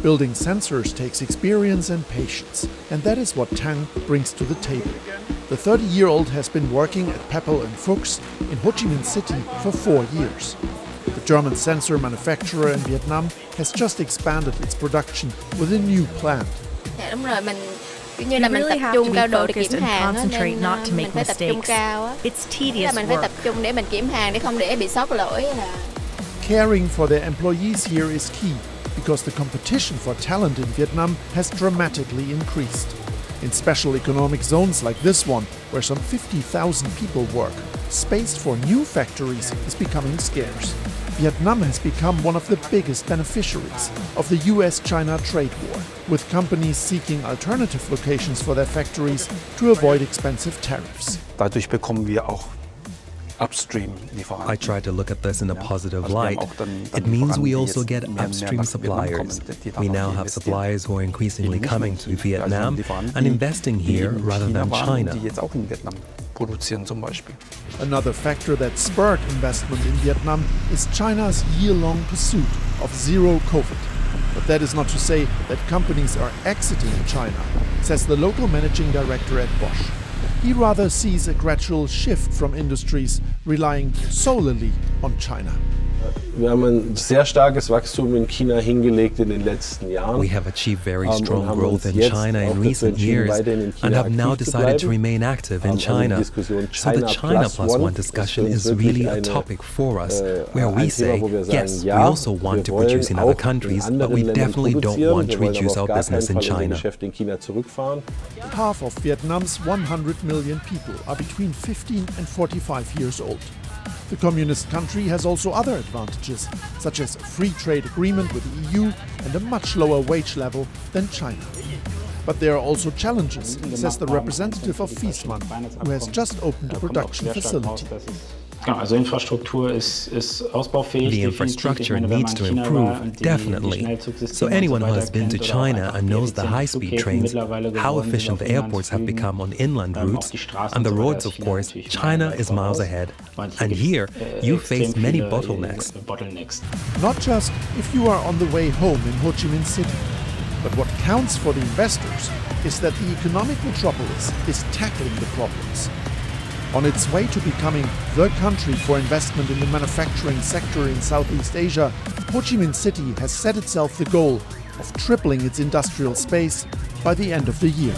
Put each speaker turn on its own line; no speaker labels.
Building sensors takes experience and patience, and that is what Tang brings to the table. The 30-year-old has been working at Peppel & Fuchs in Ho Chi Minh City for 4 years. The German sensor manufacturer in Vietnam has just expanded its production with a new plant.
You really have to be focused and concentrate not to make mistakes. It's tedious work.
Caring for their employees here is key, because the competition for talent in Vietnam has dramatically increased. In special economic zones like this one, where some 50,000 people work, space for new factories is becoming scarce. Vietnam has become one of the biggest beneficiaries of the US-China trade war, with companies seeking alternative locations for their factories to avoid expensive tariffs.
Dadurch bekommen wir auch
I try to look at this in a positive light. It means we also get upstream suppliers. We now have suppliers who are increasingly coming to Vietnam and investing here rather than China.
Another factor that spurred investment in Vietnam is China's year-long pursuit of zero COVID. But that is not to say that companies are exiting China, says the local managing director at Bosch. He rather sees a gradual shift from industries relying solely on China.
Wir haben ein sehr starkes Wachstum in China hingelegt in den letzten Jahren.
We have achieved very strong growth in China in recent years and have now decided to remain active in China. So the China Plus One discussion is really a topic for us, where we say, yes, we also want to produce in other countries, but we definitely don't want to reduce our business in China.
Half of Vietnam's 100 million people are between 15 and 45 years old. The communist country has also other advantages, such as a free trade agreement with the EU and a much lower wage level than China. But there are also challenges, says the representative of Viessmann, who has just opened a production facility.
The infrastructure needs to improve, definitely. So anyone who has been to China and knows the high-speed trains, how efficient the airports have become on inland routes, and the roads, of course, China is miles ahead. And here, you face many bottlenecks.
Not just if you are on the way home in Ho Chi Minh City. But what counts for the investors is that the economic metropolis is tackling the problems. On its way to becoming the country for investment in the manufacturing sector in Southeast Asia, Ho Chi Minh City has set itself the goal of tripling its industrial space by the end of the year.